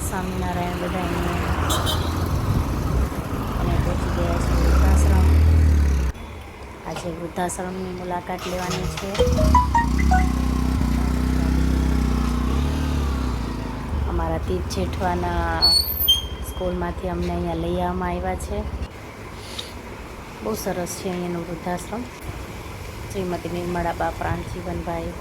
સ્વામિનારાયણ બધાને. અને પહોંચી ગયા છે વૃદ્ધાશ્રમ. આજે વૃદ્ધાશ્રમની મુલાકાત લેવાની છે. અમારા તીર્થ જેઠવાના સ્કૂલમાંથી અમને અહીંયા લઈ આવવામાં આવ્યા છે. બહુ સરસ છે અહીંયાનું વૃદ્ધાશ્રમ. શ્રીમતી નિર્મળાબા પ્રાણજીવનભાઈ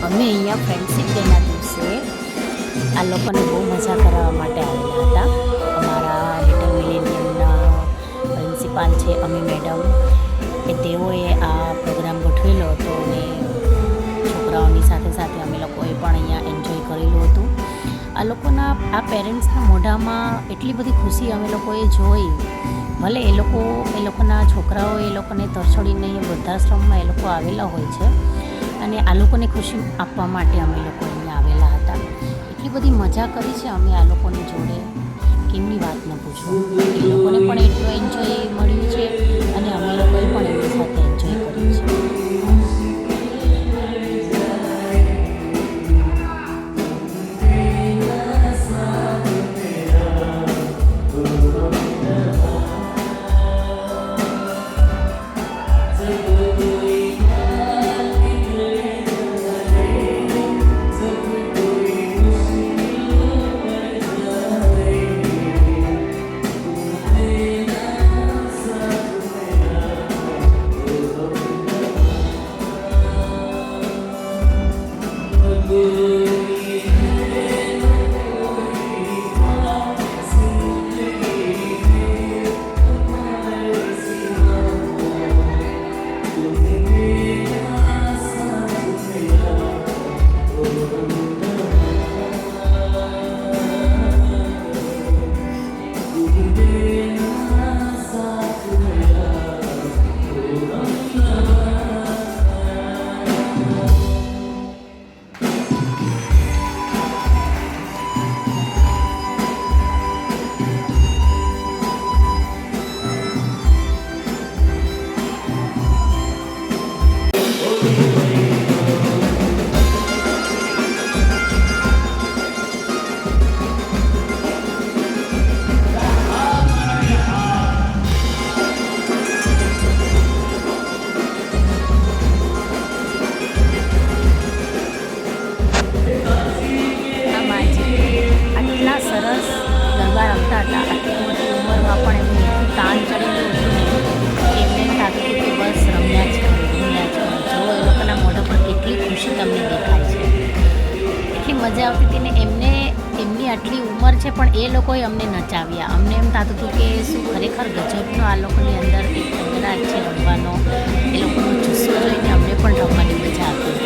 અમે અહીંયા ફ્રેન્ડશિપ ડેના દિવસે આ લોકોને બહુ મજા કરાવવા માટે આવેલા હતા. અમારા લિટલ મિલેનિયમના પ્રિન્સિપાલ છે અમી મેડમ, કે તેઓએ આ પ્રોગ્રામ ગોઠવેલો હતો અને છોકરાઓની સાથે સાથે અમે લોકોએ પણ અહીંયા એન્જોય કરેલું હતું. આ લોકોના આ પેરેન્ટ્સના મોઢામાં એટલી બધી ખુશી અમે લોકોએ જોઈ. ભલે એ લોકોના છોકરાઓ એ લોકોને તરછોડીને વૃદ્ધાશ્રમમાં એ લોકો આવેલા હોય છે અને આ લોકોને ખુશી આપવા માટે અમે લોકો અહીંયા આવેલા હતા. એટલી બધી મજા કરી છે અમે આ લોકોની જોડે, કેમની વાત ન પૂછો. એ લોકોને પણ એટલું એન્જોય મળ્યું છે અને અમે લોકોએ પણ એમની સાથે એન્જોય કર્યું છે. સરસ ગરબા રમતા હતા. આટલી મોટી ઉંમરમાં પણ એમને એટલું તાણ ચડેલું હતું ને કે એમને એમ થતું હતું કે બસ રમ્યા જ કરે. જો એ લોકોના મોઢા પર કેટલી ખુશી તમને દેખાય છે, એટલી મજા આવતી હતી ને. એમની આટલી ઉંમર છે પણ એ લોકોએ અમને નચાવ્યા. અમને એમ થતું હતું કે શું ખરેખર ગજબનો આ લોકોની અંદર એક અંદરાજ છે રમવાનો. એ લોકોનો જુસ્સો જોઈને અમને પણ રમવાની મજા આવતી.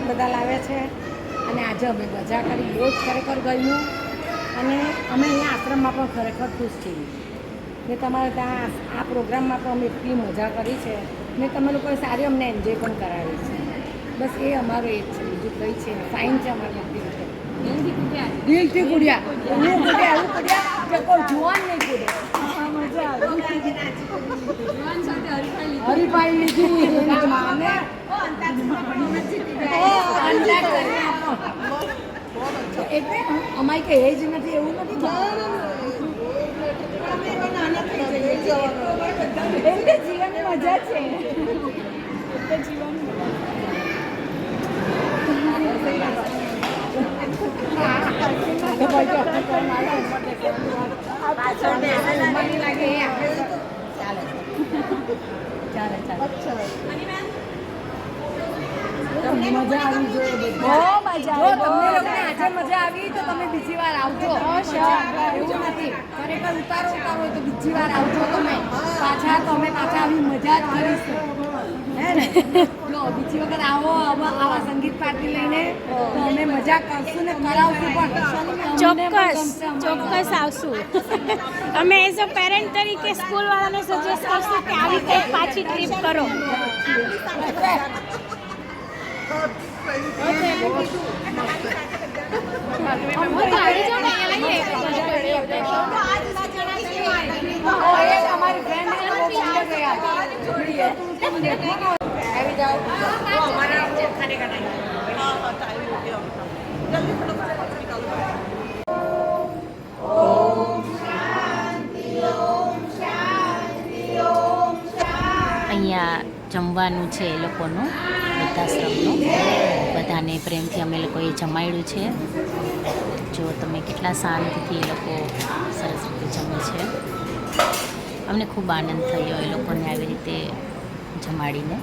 બધા લાવ્યા છે અને આજે અમે મજા કરી, બહુ જ ખરેખર ગયું અને અમે અહીંયા આશ્રમમાં પણ ખરેખર ખુશ છીએ ને તમારે ત્યાં આ પ્રોગ્રામમાં પણ અમે એટલી મજા કરી છે ને તમે લોકોએ સારી અમને એન્જોય પણ કરાવી છે. બસ એ અમારો એ જ છે, બીજું કંઈ છે ફાઇન છે અમારી બધી રીતે. દિલથી કુડ્યા એવું કુડ્યા કે કોઈ જુવાન નહીં કુડે. મજા આવી હરીફાઈ લીધી માને એટલે અમારી કે એજ નથી એવું નથી એટલે જીવનની મજા છે. મજા આવી જોઈએ, બહુ મજા આવી. તમને લોકોને આજે મજા આવી તો તમે બીજી વાર આવજો. એવું નથી, ખરેખર ઉતારો હોય તો બીજી વાર આવજો તમે પાછા. તમે પાછા આવી મજા જ કરીશું હે ને. જો બીજી વખત આવો આવા સંગીત પાર્ટી લઈને તો અમે મજા કરશું ને કરાવશું પણ. ચોક્કસ આવશું. અમે એઝ અ પેરેન્ટ તરીકે સ્કૂલવાળાને સજેસ્ટ કરશું કે આવી કંઈક પાછી ટ્રીપ કરો. અહીંયા જમવાનું છે એ લોકોનું વૃદ્ધાશ્રમનું, બધાને પ્રેમથી અમે લોકોએ જમાડ્યું છે. જો તમે કેટલા શાંતિથી એ લોકો સરસ રીતે જમે છે. અમને ખૂબ આનંદ થયો એ લોકોને આવી રીતે જમાડીને.